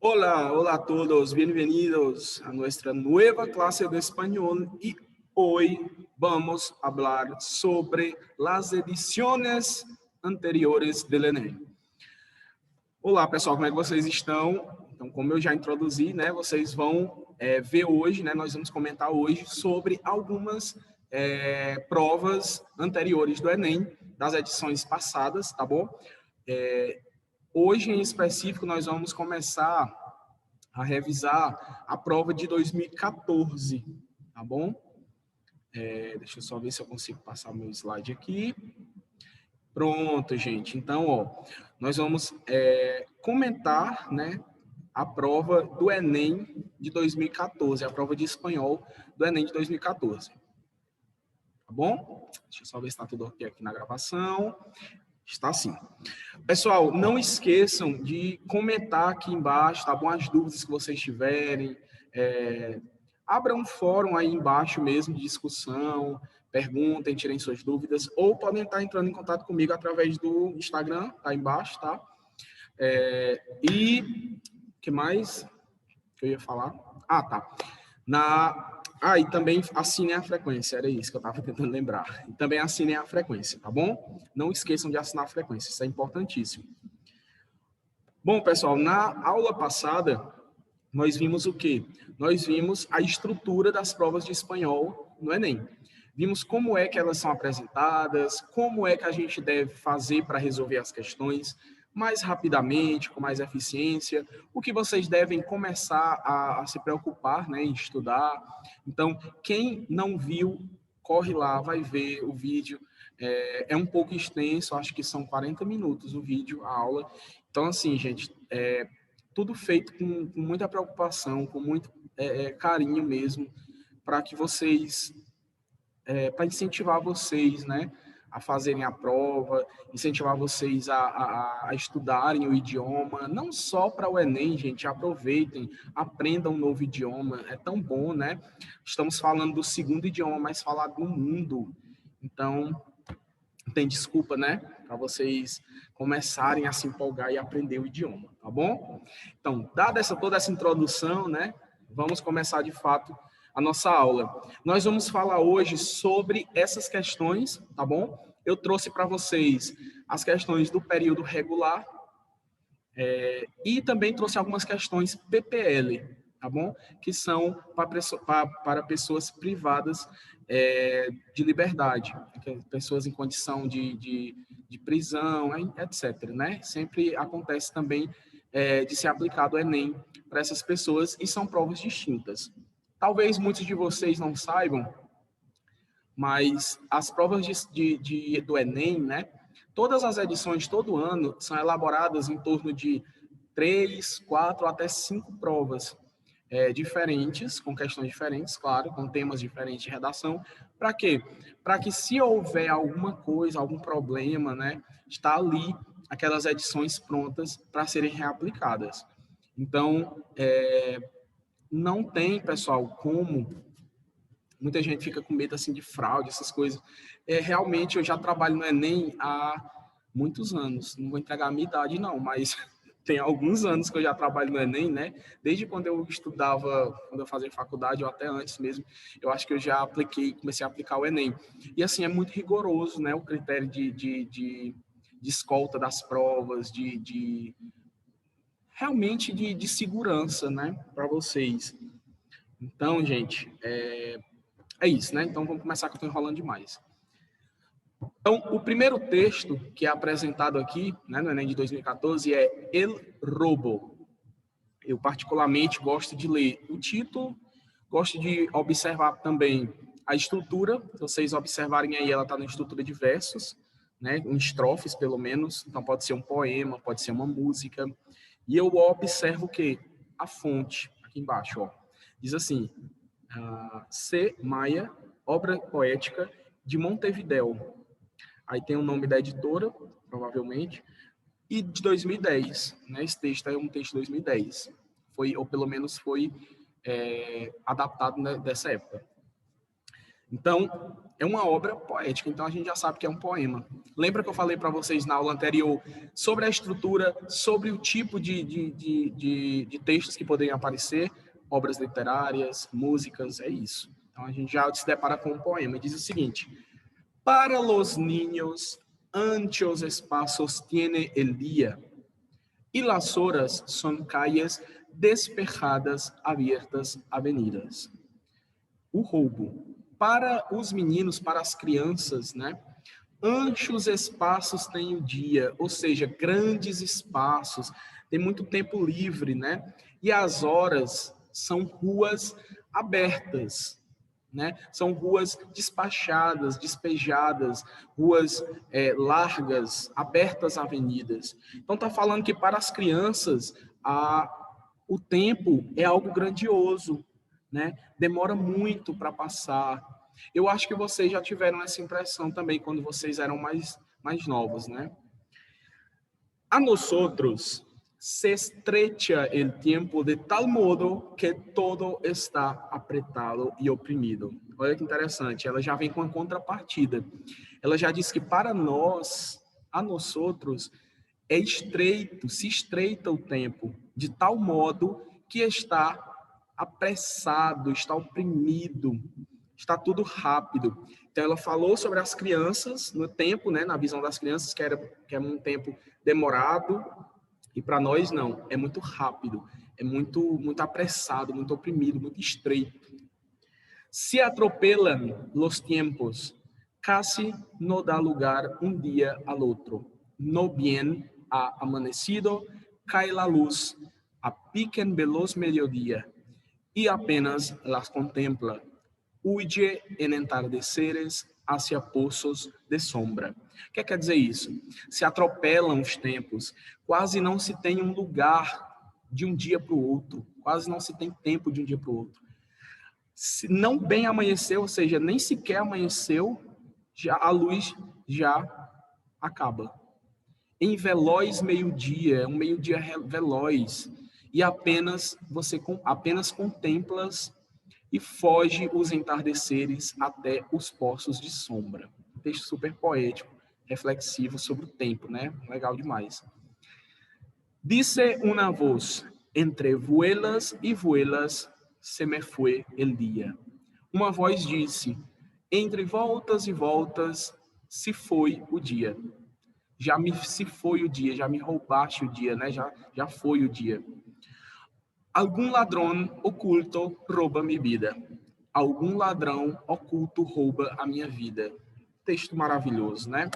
Hola, hola a todos, bienvenidos a nuestra nueva clase de español y hoy vamos a hablar sobre las ediciones anteriores del Enem. Olá, pessoal, como é que vocês estão? Então, como eu já introduzi, né, vocês vão ver hoje, né, nós vamos comentar hoje sobre algumas provas anteriores do Enem, das edições passadas, tá bom? Hoje, em específico, nós vamos começar a revisar a prova de 2014, tá bom? Deixa eu só ver se eu consigo passar o meu slide aqui. Pronto, gente. Então, ó, nós vamos comentar, né, a prova do Enem de 2014, a prova de espanhol do Enem de 2014. Tá bom? Deixa eu só ver se está tudo ok aqui na gravação. Está sim. Pessoal, não esqueçam de comentar aqui embaixo, tá bom? As dúvidas que vocês tiverem. Abra um fórum aí embaixo mesmo de discussão, perguntem, tirem suas dúvidas, ou podem estar entrando em contato comigo através do Instagram, tá aí embaixo, tá? E o que mais que eu ia falar? Ah, tá. E também assinem a frequência, era isso que eu estava tentando lembrar. E também assinem a frequência, tá bom? Não esqueçam de assinar a frequência, isso é importantíssimo. Bom, pessoal, na aula passada, nós vimos o quê? Nós vimos a estrutura das provas de espanhol no Enem. Vimos como é que elas são apresentadas, como é que a gente deve fazer para resolver as questões mais rapidamente, com mais eficiência, o que vocês devem começar a se preocupar, né, em estudar. Então, quem não viu, corre lá, vai ver o vídeo. É um pouco extenso, acho que são 40 minutos o vídeo, a aula. Então, assim, gente, tudo feito com muita preocupação, com muito carinho mesmo, para que vocês, para incentivar vocês, né, a fazerem a prova, incentivar vocês a estudarem o idioma, não só para o Enem, gente, aproveitem, aprendam um novo idioma, é tão bom, né? Estamos falando do segundo idioma mais falado no mundo, então não tem desculpa, né, para vocês começarem a se empolgar e aprender o idioma, tá bom? Então, dada toda essa introdução, né, vamos começar de fato a nossa aula. Nós vamos falar hoje sobre essas questões, tá bom? Eu trouxe para vocês as questões do período regular e também trouxe algumas questões PPL, tá bom? Que são para pessoas privadas de liberdade, pessoas em condição de prisão, etc. Né? Sempre acontece também de ser aplicado o Enem para essas pessoas e são provas distintas. Talvez muitos de vocês não saibam, mas as provas do Enem, né? Todas as edições, todo ano, são elaboradas em torno de 3, 4 até 5 provas diferentes, com questões diferentes, claro, com temas diferentes de redação. Para quê? Para que se houver alguma coisa, algum problema, né, está ali aquelas edições prontas para serem reaplicadas. Então, não tem, pessoal, como... Muita gente fica com medo assim de fraude, essas coisas. Realmente, eu já trabalho no Enem há muitos anos. Não vou entregar a minha idade, não, mas tem alguns anos que eu já trabalho no Enem, né? Desde quando eu estudava, quando eu fazia faculdade, ou até antes mesmo, eu acho que eu já comecei a aplicar o Enem. E assim, é muito rigoroso, né? O critério de escolta das provas, realmente de segurança, né? Para vocês. Então, gente, é isso, né? Então, vamos começar que eu estou enrolando demais. Então, o primeiro texto que é apresentado aqui, né, no Enem de 2014, é El Robo. Eu, particularmente, gosto de ler o título, gosto de observar também a estrutura. Se vocês observarem aí, ela está na estrutura de versos, né, em estrofes, pelo menos. Então, pode ser um poema, pode ser uma música. E eu observo o quê? A fonte, aqui embaixo, ó. Diz assim... C. Maia, obra poética de Montevidéu. Aí tem o nome da editora, provavelmente, e de 2010. Né? Esse texto é um texto de 2010. Ou pelo menos foi adaptado, né, dessa época. Então, é uma obra poética, então a gente já sabe que é um poema. Lembra que eu falei para vocês na aula anterior sobre a estrutura, sobre o tipo de textos que poderiam aparecer? Obras literárias, músicas, é isso. Então a gente já se depara com um poema. Diz o seguinte: para los niños, anchos espaços tiene el día, y las horas son calles despejadas, abiertas avenidas. O roubo. Para os meninos, para as crianças, né? Anchos espaços tem o dia, ou seja, grandes espaços, tem muito tempo livre, né? E as horas são ruas abertas, né? São ruas despachadas, despejadas, ruas largas, abertas avenidas. Então está falando que para as crianças o tempo é algo grandioso, né? Demora muito para passar. Eu acho que vocês já tiveram essa impressão também quando vocês eram mais novos, né? A nosotros se estrecha el tiempo de tal modo que todo está apretado e oprimido. Olha que interessante, ela já vem com a contrapartida. Ela já diz que para nós, a nosotros, é estreito, se estreita o tempo, de tal modo que está apressado, está oprimido, está tudo rápido. Então, ela falou sobre as crianças no tempo, né, na visão das crianças, que é um tempo demorado, e para nós não, é muito rápido, é muito apressado, muito oprimido, muito estreito. Se atropelan los tiempos, casi no da lugar un día al otro. No bien ha amanecido, cae la luz, a piquen veloz mediodía, y apenas las contempla. Huye en entardeceres hacia poços de sombra. O que quer dizer isso? Se atropelam os tempos, quase não se tem um lugar de um dia para o outro, quase não se tem tempo de um dia para o outro. Se não bem amanheceu, ou seja, nem sequer amanheceu, a luz já acaba. Em veloz meio-dia, um meio-dia veloz, e apenas contemplas e foge os entardeceres até os poços de sombra. Um texto super poético, reflexivo sobre o tempo, né? Legal demais. Dice una voz, entre vuelas e vuelas se me fue el día. Uma voz disse, entre voltas e voltas se foi o dia. Se foi o dia, já me roubaste o dia, né? Já foi o dia. Algum ladrão oculto rouba minha vida. Algum ladrão oculto rouba a minha vida. Texto maravilhoso, né?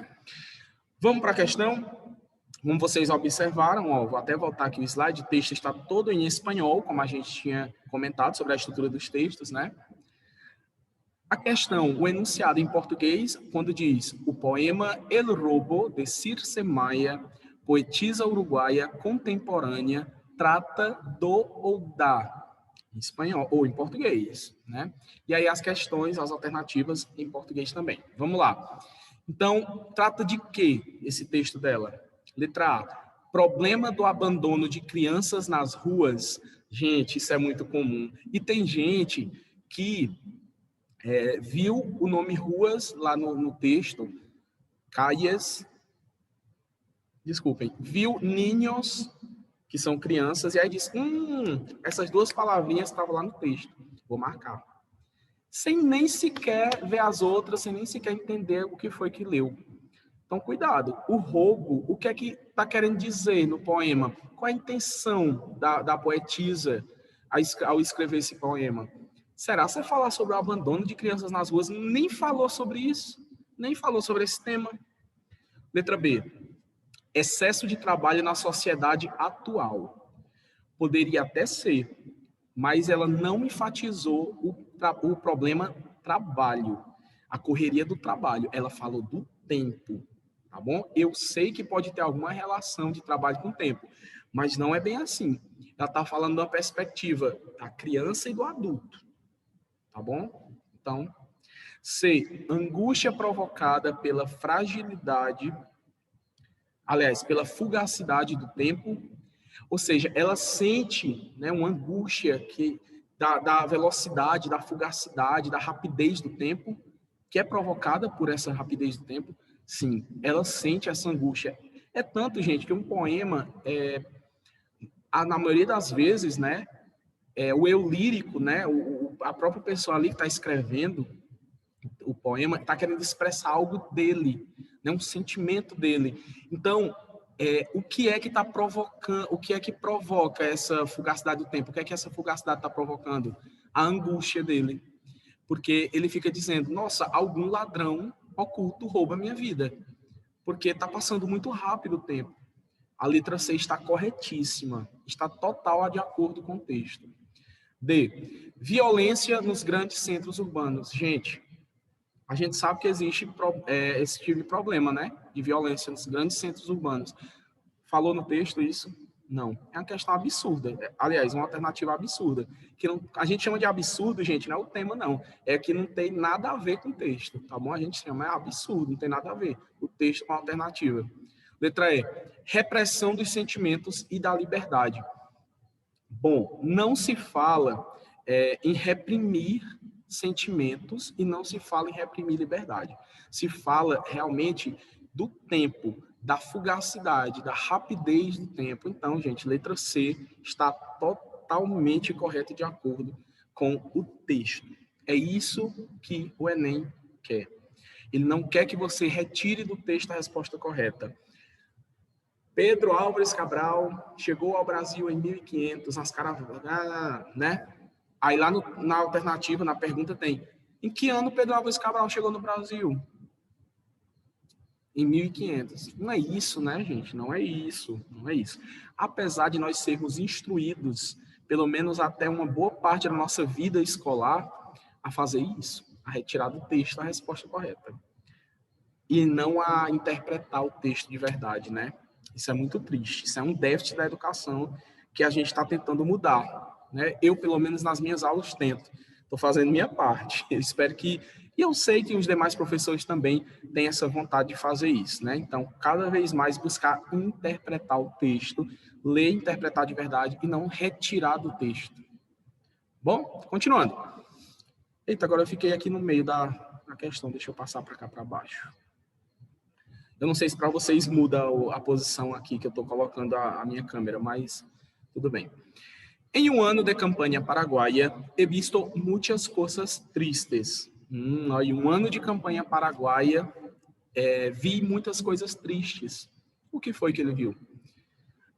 Vamos para a questão? Como vocês observaram, ó, vou até voltar aqui o slide, o texto está todo em espanhol, como a gente tinha comentado sobre a estrutura dos textos, né? A questão, o enunciado em português, quando diz o poema El Robo, de Circe Maia, poetisa uruguaia contemporânea, trata do ou da, em espanhol, ou em português, né? E aí as questões, as alternativas em português também. Vamos lá. Então, trata de quê esse texto dela? Letra A, problema do abandono de crianças nas ruas. Gente, isso é muito comum. E tem gente que viu o nome ruas lá no texto, calles, desculpem, viu niños, que são crianças, e aí diz, essas duas palavrinhas estavam lá no texto, vou marcar. Sem nem sequer ver as outras, sem nem sequer entender o que foi que leu. Então, cuidado. O roubo, o que é que está querendo dizer no poema? Qual é a intenção da poetisa ao escrever esse poema? Será que você falar sobre o abandono de crianças nas ruas? Nem falou sobre isso. Nem falou sobre esse tema. Letra B. Excesso de trabalho na sociedade atual. Poderia até ser, mas ela não enfatizou o problema trabalho. A correria do trabalho. Ela falou do tempo. Tá bom? Eu sei que pode ter alguma relação de trabalho com o tempo, mas não é bem assim. Ela está falando da perspectiva da criança e do adulto. Tá bom? Então, C. Angústia provocada pela fragilidade, aliás, pela fugacidade do tempo. Ou seja, ela sente, né, uma angústia da velocidade, da fugacidade, da rapidez do tempo. que é provocada por essa rapidez do tempo, sim, ela sente essa angústia. É tanto, gente, que um poema, na maioria das vezes, né, o eu lírico, né, a própria pessoa ali que está escrevendo o poema está querendo expressar algo dele, né, um sentimento dele. Então, o que é que está provocando, o que é que provoca essa fugacidade do tempo? O que é que essa fugacidade está provocando? A angústia dele. Porque ele fica dizendo, nossa, algum ladrão oculto rouba minha vida. Porque está passando muito rápido o tempo. A letra C está corretíssima, está total de acordo com o texto. D. Violência nos grandes centros urbanos. Gente, a gente sabe que existe esse tipo de problema, né? De violência nos grandes centros urbanos. Falou no texto isso? Não. É uma questão absurda. Aliás, uma alternativa absurda. Que não, a gente chama de absurdo, gente, não é o tema, não. É que não tem nada a ver com o texto, tá bom? A gente chama de absurdo, não tem nada a ver. O texto com a alternativa. Letra E. Repressão dos sentimentos e da liberdade. Bom, não se fala em reprimir sentimentos e não se fala em reprimir liberdade. Se fala realmente do tempo, da fugacidade, da rapidez do tempo. Então, gente, letra C está totalmente correta de acordo com o texto. É isso que o Enem quer. Ele não quer que você retire do texto a resposta correta. Pedro Álvares Cabral chegou ao Brasil em 1500, nas caravanas, né? Aí lá na alternativa, na pergunta tem, em que ano Pedro Álvares Cabral chegou no Brasil? Em 1500. Não é isso, né, gente? Não é isso, não é isso. Apesar de nós sermos instruídos, pelo menos até uma boa parte da nossa vida escolar, a fazer isso, a retirar do texto a resposta correta. E não a interpretar o texto de verdade, né? Isso é muito triste. Isso é um déficit da educação que a gente está tentando mudar, né? Eu, pelo menos nas minhas aulas, tento. Estou fazendo minha parte. Eu espero que... E eu sei que os demais professores também têm essa vontade de fazer isso, né? Então, cada vez mais buscar interpretar o texto, ler e interpretar de verdade e não retirar do texto. Bom, continuando. Eita, agora eu fiquei aqui no meio da questão. Deixa eu passar para cá para baixo. Eu não sei se para vocês muda a posição aqui que eu estou colocando a minha câmera, mas tudo bem. Em um ano de campanha paraguaia, he visto muitas coisas tristes. Em um ano de campanha paraguaia, vi muitas coisas tristes. O que foi que ele viu?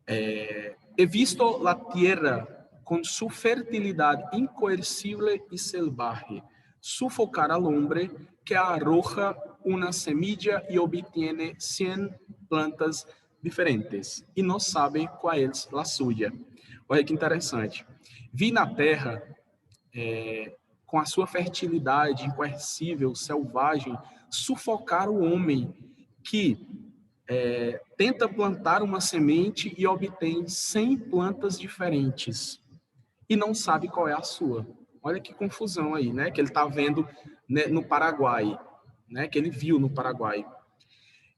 He visto la tierra com su fertilidade incoercible e selvagem sufocar al hombre que arroja una semilla y obtiene 100 plantas diferentes e não sabe qual é a suya. Olha que interessante. Vi na terra, com a sua fertilidade incoercível, selvagem, sufocar o homem que tenta plantar uma semente e obtém 100 plantas diferentes e não sabe qual é a sua. Olha que confusão aí, né? Que ele está vendo, né, no Paraguai, né? Que ele viu no Paraguai.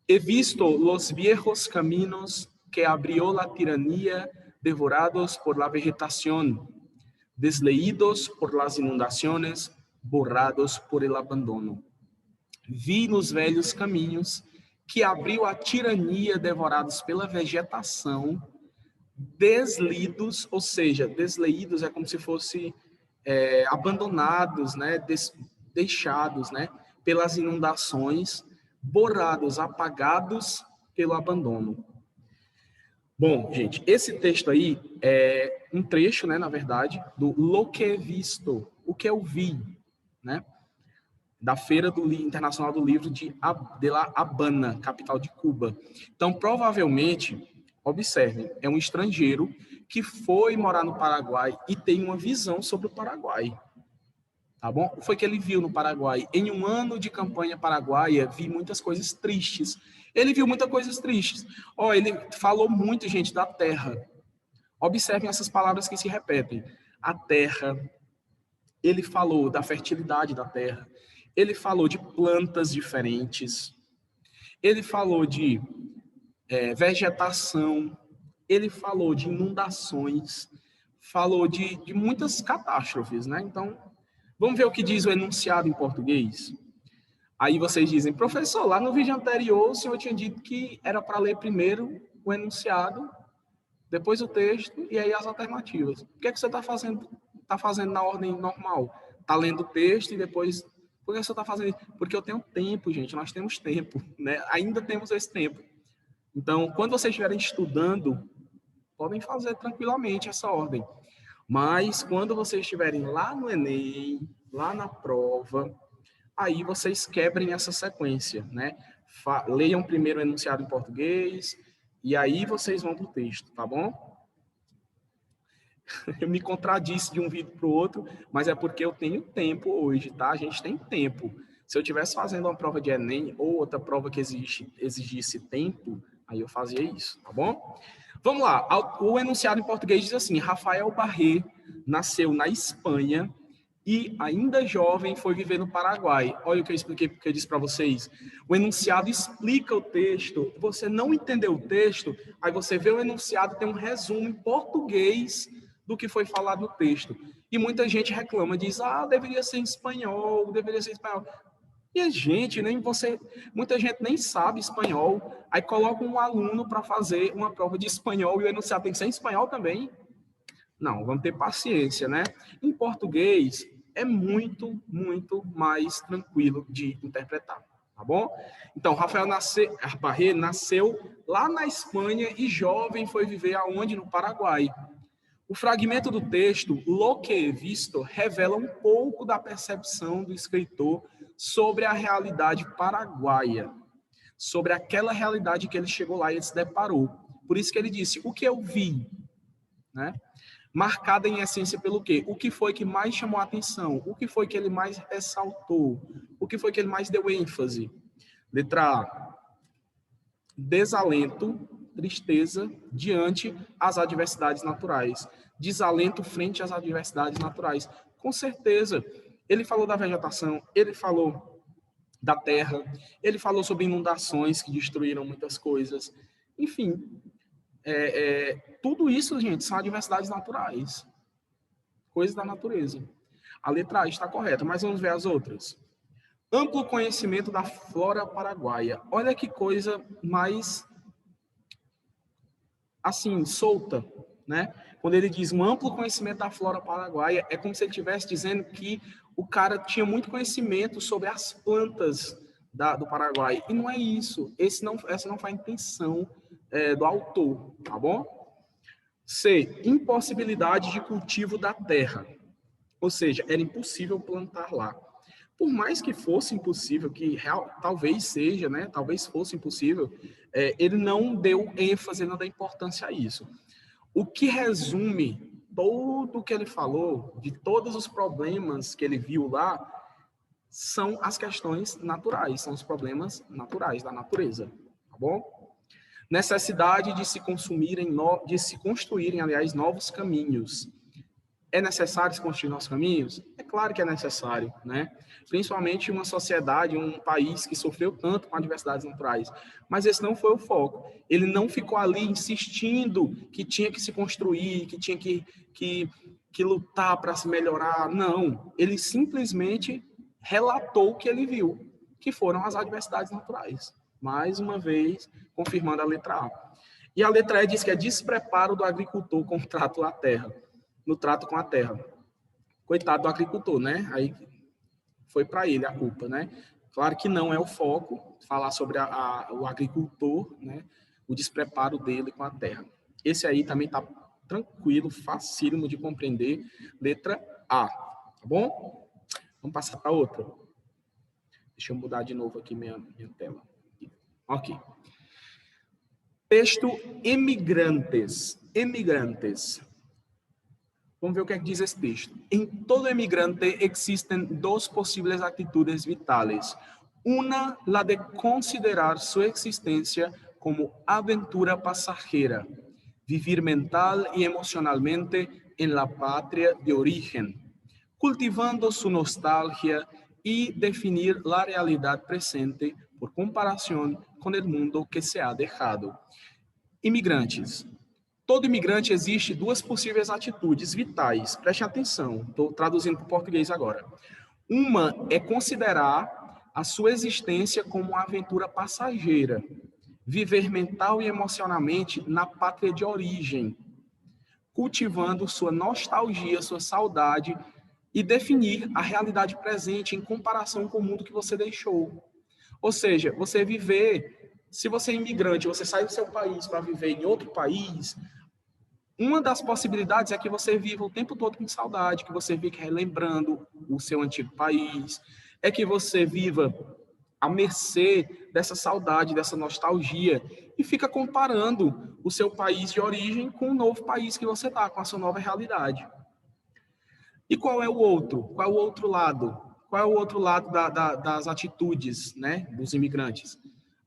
He visto los viejos caminos que abrió la tiranía, devorados por la vegetación, desleídos por las inundaciones, borrados por el abandono. Vi nos velhos caminhos que abriu a tirania, devorados pela vegetação, deslidos, ou seja, desleídos é como se fosse abandonados, né, deixados, né, pelas inundações, borrados, apagados pelo abandono. Bom, gente, esse texto aí é um trecho, né, na verdade, do Lo que he visto, o que eu vi, né, da Feira Internacional do Livro de La Habana, capital de Cuba. Então, provavelmente, observem, é um estrangeiro que foi morar no Paraguai e tem uma visão sobre o Paraguai. Tá bom? O que foi que ele viu no Paraguai? Em um ano de campanha paraguaia, vi muitas coisas tristes. Ele viu muitas coisas tristes. Ele falou muito, gente, da terra. Observem essas palavras que se repetem. A terra. Ele falou da fertilidade da terra. Ele falou de plantas diferentes. Ele falou de vegetação. Ele falou de inundações. Falou de muitas catástrofes, né? Então, vamos ver o que diz o enunciado em português. Aí vocês dizem, professor, lá no vídeo anterior o senhor tinha dito que era para ler primeiro o enunciado, depois o texto e aí as alternativas. O que é que você está fazendo? Está fazendo na ordem normal? Está lendo o texto e depois... Por que você está fazendo isso? Porque eu tenho tempo, gente, nós temos tempo, né? Ainda temos esse tempo. Então, quando vocês estiverem estudando, podem fazer tranquilamente essa ordem. Mas quando vocês estiverem lá no Enem, lá na prova, aí vocês quebrem essa sequência, né? Leiam primeiro o enunciado em português e aí vocês vão para o texto, tá bom? Eu me contradisse de um vídeo para o outro, mas é porque eu tenho tempo hoje, tá? A gente tem tempo. Se eu estivesse fazendo uma prova de Enem ou outra prova que exigisse tempo, aí eu fazia isso, tá bom? Vamos lá. O enunciado em português diz assim: Rafael Barré nasceu na Espanha e, ainda jovem, foi viver no Paraguai. Olha o que eu expliquei, porque eu disse para vocês. O enunciado explica o texto. Você não entendeu o texto, aí você vê o enunciado, tem um resumo em português do que foi falado no texto. E muita gente reclama, diz, deveria ser em espanhol, deveria ser em espanhol. E a gente, muita gente nem sabe espanhol, aí coloca um aluno para fazer uma prova de espanhol e o enunciado tem que ser em espanhol também. Não, vamos ter paciência, né? Em português é muito, muito mais tranquilo de interpretar, tá bom? Então, Rafael Barré nasceu lá na Espanha e jovem foi viver aonde? No Paraguai. O fragmento do texto, Lo que he visto, revela um pouco da percepção do escritor sobre a realidade paraguaia, sobre aquela realidade que ele chegou lá e ele se deparou. Por isso que ele disse, o que eu vi, né? Marcada em essência pelo quê? O que foi que mais chamou a atenção? O que foi que ele mais ressaltou? O que foi que ele mais deu ênfase? Letra A. Desalento, tristeza diante às adversidades naturais. Desalento frente às adversidades naturais. Com certeza. Ele falou da vegetação, ele falou da terra, ele falou sobre inundações que destruíram muitas coisas. Enfim, tudo isso, gente, são adversidades naturais. Coisas da natureza. A letra A está correta, mas vamos ver as outras. Amplo conhecimento da flora paraguaia. Olha que coisa mais, assim, solta, né? Quando ele diz um amplo conhecimento da flora paraguaia, é como se ele estivesse dizendo que o cara tinha muito conhecimento sobre as plantas do Paraguai. E não é isso. Essa não foi a intenção do autor, tá bom? C. Impossibilidade de cultivo da terra. Ou seja, era impossível plantar lá. Por mais que fosse impossível, talvez seja, né? Talvez fosse impossível, ele não deu ênfase, não deu importância a isso. O que resume todo o que ele falou, de todos os problemas que ele viu lá, são as questões naturais, são os problemas naturais da natureza, tá bom? Necessidade de se construírem, aliás, novos caminhos. É necessário se construir novos caminhos? É claro que é necessário, né? Principalmente uma sociedade, um país que sofreu tanto com adversidades naturais. Mas esse não foi o foco. Ele não ficou ali insistindo que tinha que se construir, que tinha que lutar para se melhorar. Não. Ele simplesmente relatou o que ele viu, que foram as adversidades naturais. Mais uma vez, confirmando a letra A. E a letra E diz que é despreparo do agricultor com o trato à terra. No trato com a terra. Coitado do agricultor, né? Aí foi para ele a culpa, né? Claro que não é o foco falar sobre o agricultor, né? O despreparo dele com a terra. Esse aí também tá tranquilo, facílimo de compreender. Letra A, tá bom? Vamos passar para outra. Deixa eu mudar de novo aqui minha tela. Ok. Texto emigrantes. Emigrantes. Vamos ver o que diz esse texto. En todo emigrante existen dos posibles actitudes vitales. Una, la de considerar su existencia como aventura pasajera, vivir mental y emocionalmente en la patria de origen, cultivando su nostalgia y definir la realidad presente por comparación con el mundo que se ha dejado. Imigrantes. Todo imigrante existe duas possíveis atitudes vitais. Preste atenção, estou traduzindo para o português agora. Uma é considerar a sua existência como uma aventura passageira, viver mental e emocionalmente na pátria de origem, cultivando sua nostalgia, sua saudade e definir a realidade presente em comparação com o mundo que você deixou. Ou seja, você viver, se você é imigrante, você sai do seu país para viver em outro país, uma das possibilidades é que você viva o tempo todo com saudade, que você fique relembrando o seu antigo país, é que você viva à mercê dessa saudade, dessa nostalgia, e fica comparando o seu país de origem com o novo país que você está, com a sua nova realidade. E qual é o outro? Qual é o outro lado? Qual é o outro lado das atitudes, né, dos imigrantes?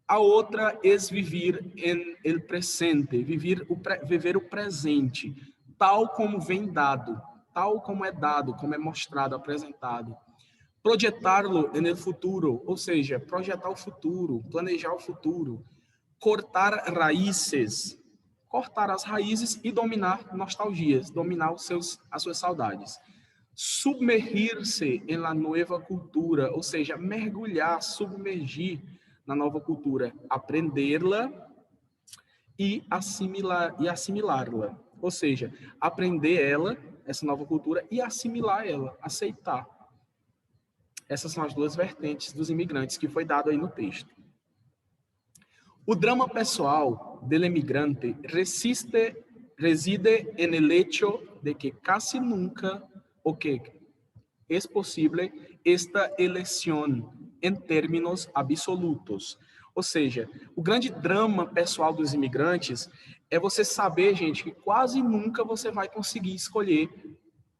A outra é vivir em el presente, viver o presente, tal como vem dado, tal como é dado, como é mostrado, apresentado. Projetar-lo no futuro, ou seja, projetar o futuro, planejar o futuro. Cortar raízes, cortar as raízes e dominar nostalgias, dominar as suas saudades. Submergir-se em la nueva cultura, ou seja, mergulhar, submergir na nova cultura, aprendê-la e assimilá-la. Ou seja, aprender ela, essa nova cultura, e assimilar ela, aceitar. Essas são as duas vertentes dos imigrantes que foi dado aí no texto. O drama pessoal del emigrante reside en el hecho de que casi nunca, o que es posible, esta elección em términos absolutos. Ou seja, o grande drama pessoal dos imigrantes é você saber, gente, que quase nunca você vai conseguir escolher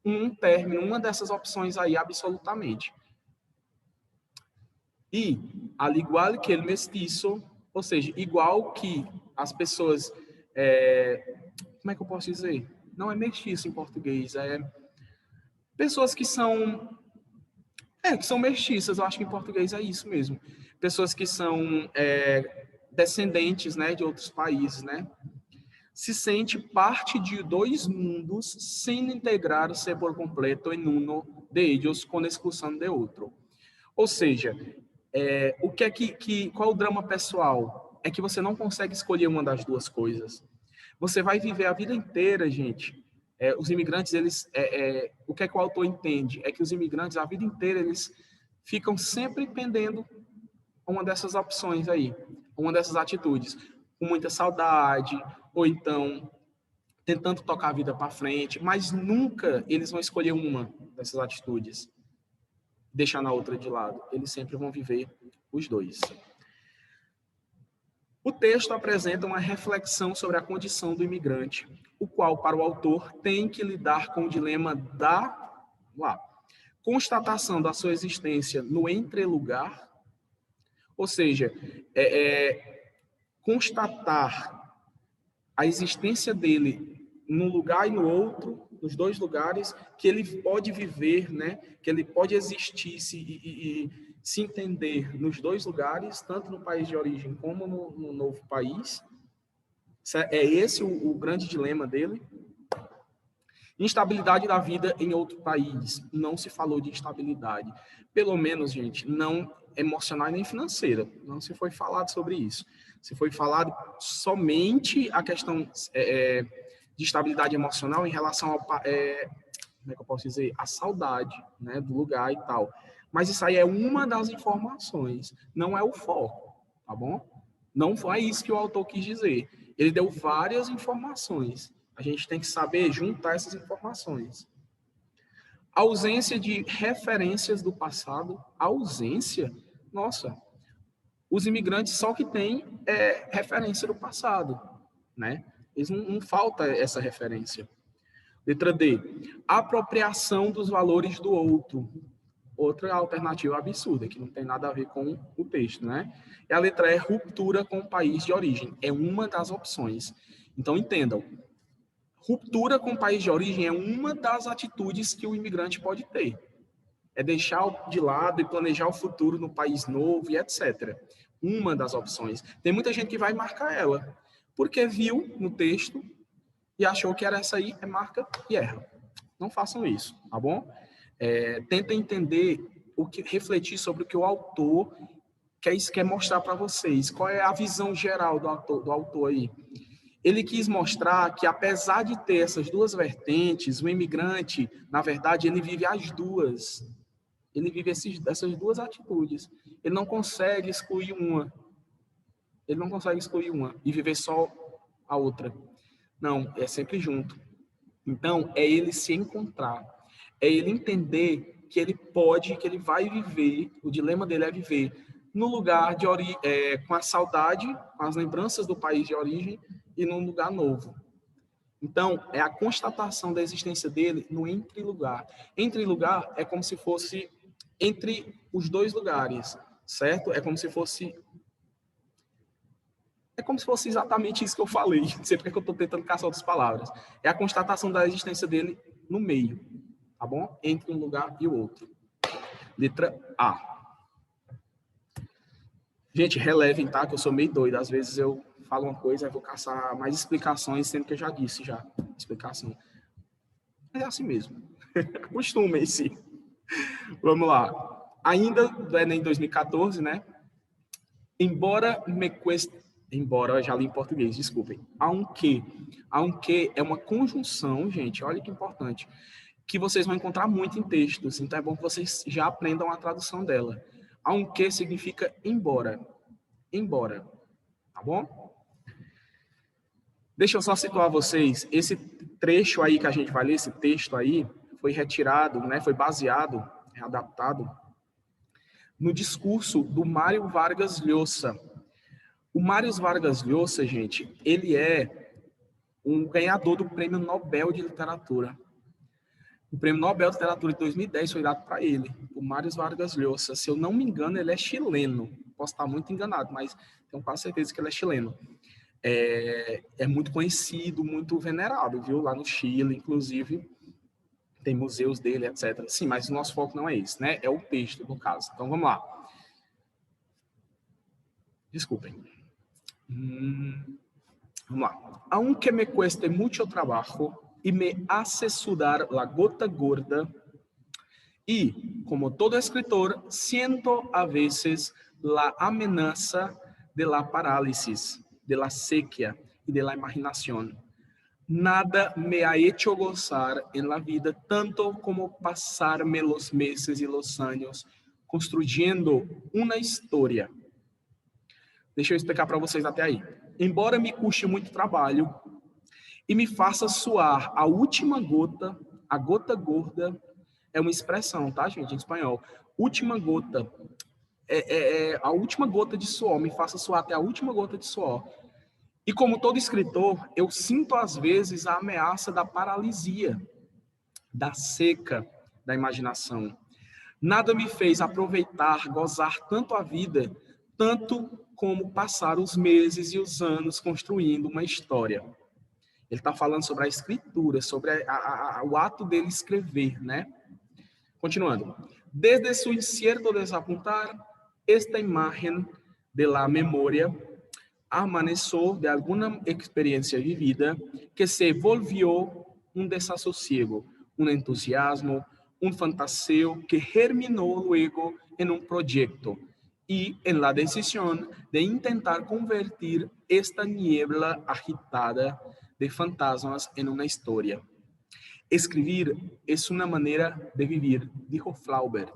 um término, uma dessas opções aí, absolutamente. E, al igual que el mestiço, ou seja, igual que as pessoas... como é que eu posso dizer? Não é mestiço em português, é pessoas que são mestiças, eu acho que em português é isso mesmo. Pessoas que são descendentes, né, de outros países, né? Se sente parte de dois mundos sem integrar-se por completo em uno de ellos com exclusão de outro. Ou seja, o que é qual é o drama pessoal? É que você não consegue escolher uma das duas coisas. Você vai viver a vida inteira, gente. Os imigrantes, eles, o que é que o autor entende? É que os imigrantes, a vida inteira, eles ficam sempre pendendo uma dessas opções aí, uma dessas atitudes, com muita saudade, ou então tentando tocar a vida para frente, mas nunca eles vão escolher uma dessas atitudes, deixando a outra de lado. Eles sempre vão viver os dois. O texto apresenta uma reflexão sobre a condição do imigrante, o qual, para o autor, tem que lidar com o dilema da constatação da sua existência no entrelugar, ou seja, constatar a existência dele num lugar e no outro, nos dois lugares, que ele pode viver, né? Que ele pode existir se entender nos dois lugares, tanto no país de origem como no novo país. É esse o grande dilema dele. Instabilidade da vida em outro país. Não se falou de instabilidade. Pelo menos, gente, não emocional e nem financeira. Não se foi falado sobre isso. Se foi falado somente a questão de estabilidade emocional em relação ao... como é que eu posso dizer? A saudade, né, do lugar e tal. Mas isso aí é uma das informações, não é o foco, tá bom? Não foi isso que o autor quis dizer. Ele deu várias informações. A gente tem que saber juntar essas informações. Ausência de referências do passado. Ausência? Nossa, os imigrantes só que têm referência do passado, né? Eles não falta essa referência. Letra D. Apropriação dos valores do outro. Outra alternativa absurda, que não tem nada a ver com o texto, né? E a letra E, ruptura com o país de origem. É uma das opções. Então, entendam. Ruptura com o país de origem é uma das atitudes que o imigrante pode ter. É deixar de lado e planejar o futuro no país novo e etc. Uma das opções. Tem muita gente que vai marcar ela, porque viu no texto e achou que era essa aí, marca e erra. Não façam isso, tá bom? Tentem entender refletir sobre o que o autor quer mostrar para vocês. Qual é a visão geral do autor aí? Ele quis mostrar que, apesar de ter essas duas vertentes, o imigrante, na verdade, ele vive as duas. Ele vive essas duas atitudes. Ele não consegue excluir uma. Ele não consegue excluir uma e viver só a outra. Não, é sempre junto. Então, é ele se encontrar. É ele entender que ele pode, que ele vai viver, o dilema dele é viver no lugar de com a saudade, com as lembranças do país de origem e num lugar novo. Então, é a constatação da existência dele no entre-lugar. Entre-lugar é como se fosse entre os dois lugares, certo? É como se fosse exatamente isso que eu falei. Não sei porque eu estou tentando caçar outras palavras. É a constatação da existência dele no meio, tá bom? Entre um lugar e o outro. Letra A. Gente, relevem, tá? Que eu sou meio doido. Às vezes eu falo uma coisa e vou caçar mais explicações, sendo que eu já disse explicação. Mas é assim mesmo. Acostumem-se. Vamos lá. Ainda do Enem 2014, né? Embora, eu já li em português, desculpem. Aunque é uma conjunção, gente, olha que importante, que vocês vão encontrar muito em textos, então é bom que vocês já aprendam a tradução dela. Aunque significa embora, tá bom? Deixa eu só situar vocês, esse trecho aí que a gente vai ler, esse texto aí, foi retirado, né, foi baseado, adaptado, no discurso do Mário Vargas Llosa. O Mário Vargas Llosa, gente, ele é um ganhador do Prêmio Nobel de Literatura. O Prêmio Nobel de Literatura de 2010 foi dado para ele, o Mário Vargas Llosa. Se eu não me engano, ele é chileno. Posso estar muito enganado, mas tenho quase certeza que ele é chileno. É muito conhecido, muito venerado, viu? Lá no Chile, inclusive, tem museus dele, etc. Sim, mas o nosso foco não é esse, né? É o texto, no caso. Então, vamos lá. Desculpem. Vamos lá. Aunque me cueste mucho trabajo y me hace sudar la gota gorda, y, como todo escritor, siento a veces la amenaza de la parálisis, de la sequía y de la imaginación. Nada me ha hecho gozar en la vida tanto como pasarme los meses y los años construyendo uma história. Deixa eu explicar para vocês até aí. Embora me custe muito trabalho e me faça suar a última gota, a gota gorda, é uma expressão, tá, gente, em espanhol. Última gota, a última gota de suor, me faça suar até a última gota de suor. E como todo escritor, eu sinto às vezes a ameaça da paralisia, da seca da imaginação. Nada me fez aproveitar, gozar tanto a vida, tanto como passar os meses e os anos construindo uma história. Ele está falando sobre a escritura, sobre o ato dele escrever, né? Continuando. Desde su incierto desapuntar, esta imagen de la memoria amaneció de alguna experiencia vivida que se volvió un desasosiego, un entusiasmo, un fantaseo que germinó luego en un proyecto y en la decisión de intentar convertir esta niebla agitada de fantasmas en una historia. Escrever é uma maneira de viver, dijo Flaubert.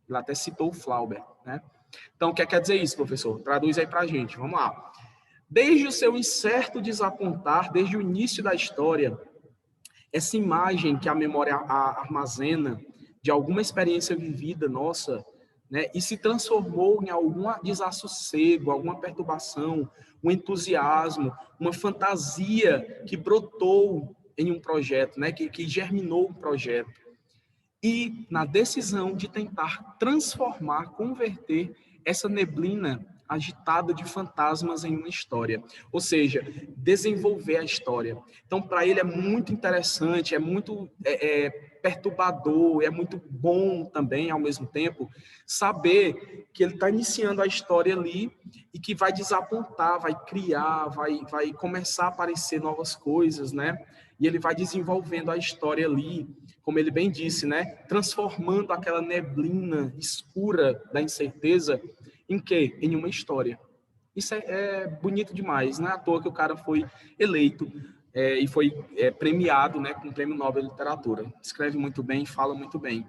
Ele até citou Flaubert, né? Então, o que quer dizer isso, professor? Traduz aí para a gente, vamos lá. Desde o seu incerto desapontar, desde o início da história, essa imagem que a memória armazena de alguma experiência vivida nossa, né, e se transformou em algum desassossego, alguma perturbação, um entusiasmo, uma fantasia que brotou em um projeto, né, que germinou um projeto. E na decisão de tentar transformar, converter essa neblina agitada de fantasmas em uma história. Ou seja, desenvolver a história. Então, para ele é muito interessante, é muito perturbador, é muito bom também, ao mesmo tempo, saber que ele está iniciando a história ali e que vai desapontar, vai criar, vai começar a aparecer novas coisas, né? E ele vai desenvolvendo a história ali, como ele bem disse, né? Transformando aquela neblina escura da incerteza em quê? Em uma história. Isso é bonito demais, não é à toa que o cara foi eleito e foi premiado, né, com o Prêmio Nobel de Literatura. Escreve muito bem, fala muito bem.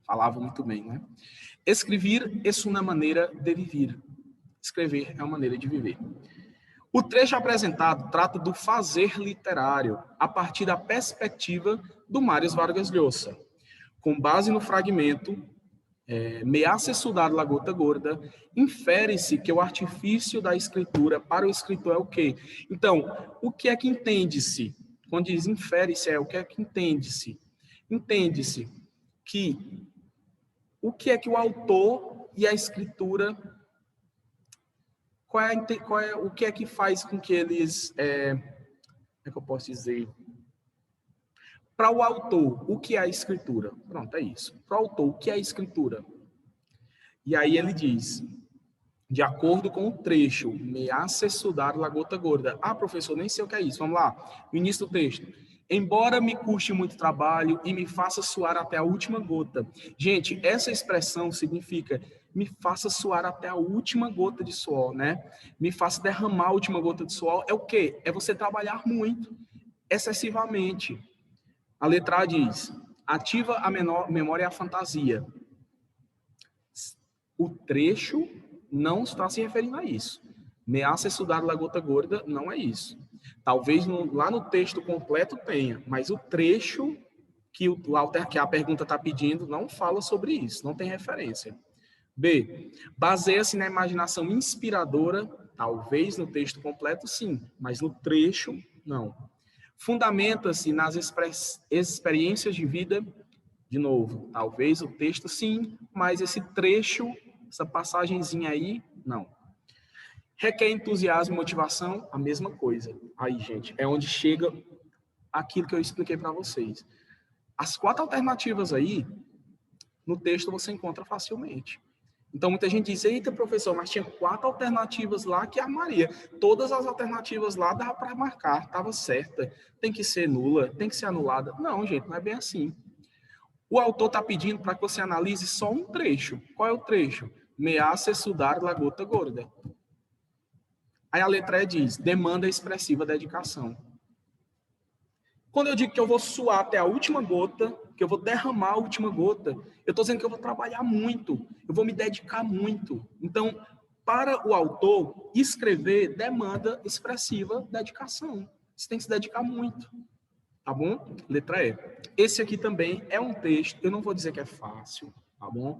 Falava muito bem, né? Escrever é uma maneira de viver. Escrever é uma maneira de viver. O trecho apresentado trata do fazer literário a partir da perspectiva do Mário Vargas Llosa. Com base no fragmento me hace sudar la gota gorda, infere-se que o artifício da escritura para o escritor é o quê? Então, o que é que entende-se? Quando diz infere-se, o que é que entende-se? Entende-se que o que é que o autor e a escritura, o que é que faz com que eles, como é que eu posso dizer? Para o autor, o que é a escritura? Pronto, é isso. Para o autor, o que é a escritura? E aí ele diz, de acordo com o trecho, me hace sudar la gota gorda. Ah, professor, nem sei o que é isso. Vamos lá. No início do texto. Embora me custe muito trabalho e me faça suar até a última gota. Gente, essa expressão significa me faça suar até a última gota de suor, né? Me faça derramar a última gota de suor. É o quê? É você trabalhar muito, excessivamente. A letra A diz, ativa a memória e a fantasia. O trecho não está se referindo a isso. Me hace sudar la gota gorda não é isso. Talvez lá no texto completo tenha, mas o trecho que a pergunta está pedindo não fala sobre isso, não tem referência. B. Baseia-se na imaginação inspiradora, talvez no texto completo sim, mas no trecho não. Fundamenta-se nas experiências de vida, de novo, talvez o texto sim, mas esse trecho, essa passagenzinha aí, não. Requer entusiasmo e motivação, a mesma coisa. Aí, gente, é onde chega aquilo que eu expliquei para vocês. As 4 alternativas aí, no texto você encontra facilmente. Então, muita gente diz, eita, professor, mas tinha 4 alternativas lá que a Maria. Todas as alternativas lá dava para marcar, estava certa. Tem que ser nula, tem que ser anulada. Não, gente, não é bem assim. O autor está pedindo para que você analise só um trecho. Qual é o trecho? Me hace sudar la gota gorda. Aí a letra E diz, demanda expressiva dedicação. Quando eu digo que eu vou suar até a última gota, que eu vou derramar a última gota, eu estou dizendo que eu vou trabalhar muito, eu vou me dedicar muito. Então, para o autor, escrever demanda expressiva dedicação. Você tem que se dedicar muito. Tá bom? Letra E. Esse aqui também é um texto, eu não vou dizer que é fácil, tá bom?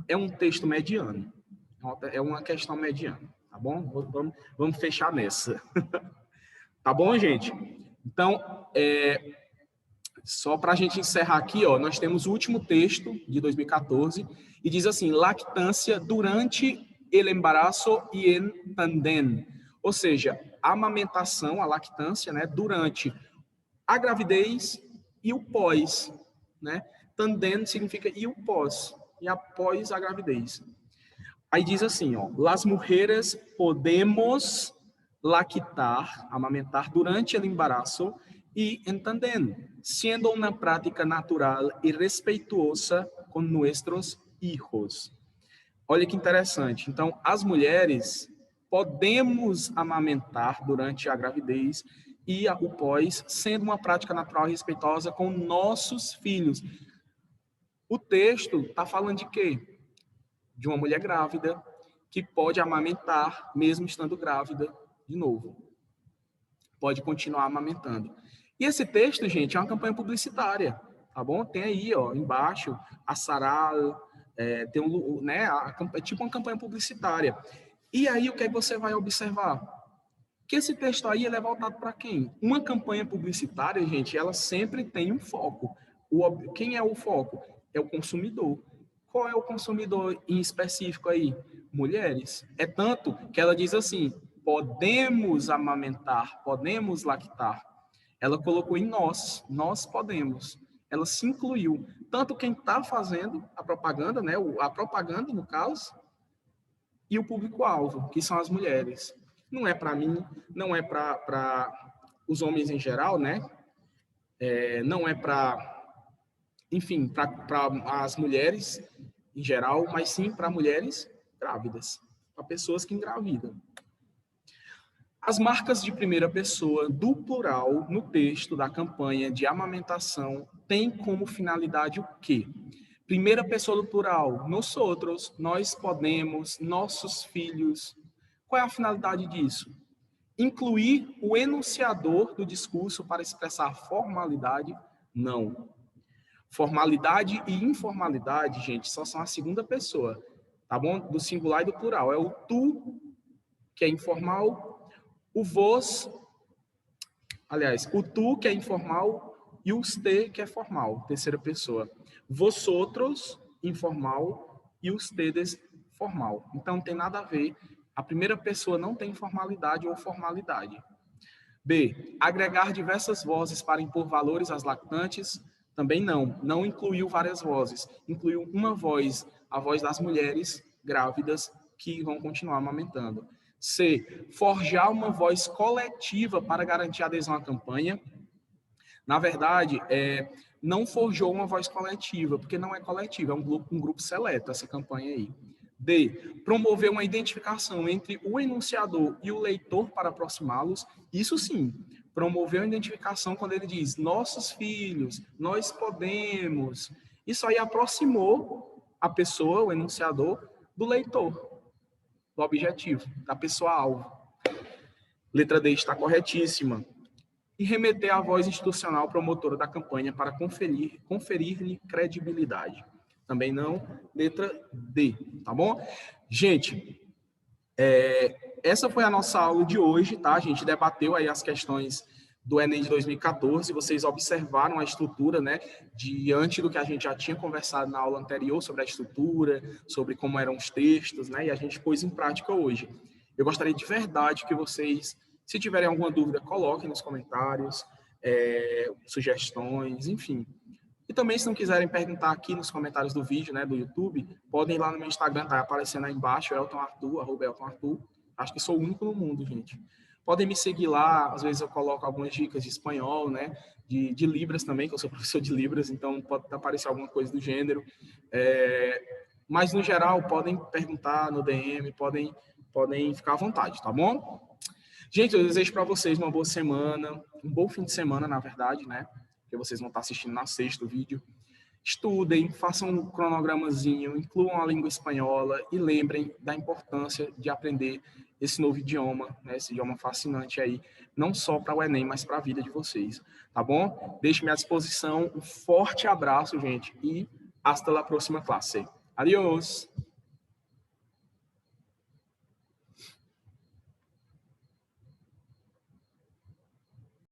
É um texto mediano. É uma questão mediana, tá bom? Vamos fechar nessa. Tá bom, gente? Então, só para a gente encerrar aqui, ó, nós temos o último texto de 2014 e diz assim, lactância durante el embarazo y en tandem. Ou seja, a amamentação, a lactância, né, durante a gravidez e o pós, né? Tandem significa e o pós, e após a gravidez. Aí diz assim, ó, las mujeres podemos lactar, amamentar durante o embarazo e en tandem, sendo uma prática natural e respeituosa com nossos hijos. Olha que interessante. Então, as mulheres podemos amamentar durante a gravidez e o pós, sendo uma prática natural e respeitosa com nossos filhos. O texto está falando de quê? De uma mulher grávida que pode amamentar mesmo estando grávida de novo. Pode continuar amamentando. E esse texto, gente, é uma campanha publicitária, tá bom? Tem aí, ó, embaixo, a Saral, tem né, é tipo uma campanha publicitária. E aí, o que é que você vai observar? Que esse texto aí ele é voltado para quem? Uma campanha publicitária, gente, ela sempre tem um foco. Quem é o foco? É o consumidor. Qual é o consumidor em específico aí? Mulheres. É tanto que ela diz assim, podemos amamentar, podemos lactar. Ela colocou em nós podemos. ela se incluiu. Tanto quem está fazendo a propaganda, né, a propaganda, no caso, e o público-alvo, que são as mulheres. Não é para mim, não é para os homens em geral, né? Não é para, enfim, para as mulheres em geral, mas sim para mulheres grávidas, para pessoas que engravidam. As marcas de primeira pessoa do plural no texto da campanha de amamentação têm como finalidade o quê? Primeira pessoa do plural, nós outros, nós podemos, nossos filhos. Qual é a finalidade disso? Incluir o enunciador do discurso para expressar formalidade? Não. Formalidade e informalidade, gente, só são a segunda pessoa, tá bom? Do singular e do plural. É o tu, que é informal, o vos, aliás, o tu, que é informal, e o ste, que é formal, terceira pessoa. Vosotros, informal, e os tedes, formal. Então, não tem nada a ver. A primeira pessoa não tem formalidade ou formalidade. B. Agregar diversas vozes para impor valores às lactantes? Também não. Não incluiu várias vozes. Incluiu uma voz, a voz das mulheres grávidas que vão continuar amamentando. C. Forjar uma voz coletiva para garantir a adesão à campanha. Na verdade, não forjou uma voz coletiva, porque não é coletiva, é um grupo seleto essa campanha aí. D. Promover uma identificação entre o enunciador e o leitor para aproximá-los. Isso sim, promover uma identificação quando ele diz nossos filhos, nós podemos. Isso aí aproximou a pessoa, o enunciador, do leitor, do objetivo, da pessoa-alvo. Letra D está corretíssima. E remeter à voz institucional promotora da campanha para conferir-lhe credibilidade. Também não, letra D, tá bom? Gente, essa foi a nossa aula de hoje, tá? A gente debateu aí as questões do Enem de 2014, vocês observaram a estrutura, né, diante do que a gente já tinha conversado na aula anterior sobre a estrutura, sobre como eram os textos, né, e a gente pôs em prática hoje. Eu gostaria de verdade que vocês, se tiverem alguma dúvida, coloquem nos comentários, sugestões, enfim. E também, se não quiserem perguntar aqui nos comentários do vídeo, né, do YouTube, podem ir lá no meu Instagram, tá aparecendo aí embaixo, @eltonarthur. Acho que sou o único no mundo, gente. Podem me seguir lá, às vezes eu coloco algumas dicas de espanhol, né, de Libras também, que eu sou professor de Libras, então pode aparecer alguma coisa do gênero. Mas, no geral, podem perguntar no DM, podem ficar à vontade, tá bom? Gente, eu desejo para vocês uma boa semana, um bom fim de semana, na verdade, né? Porque vocês vão estar assistindo na sexta o vídeo. Estudem, façam um cronogramazinho, incluam a língua espanhola e lembrem da importância de aprender esse novo idioma, né? Esse idioma fascinante aí, não só para o Enem, mas para a vida de vocês, tá bom? Deixe-me à disposição, um forte abraço, gente, e hasta la próxima classe. Adiós!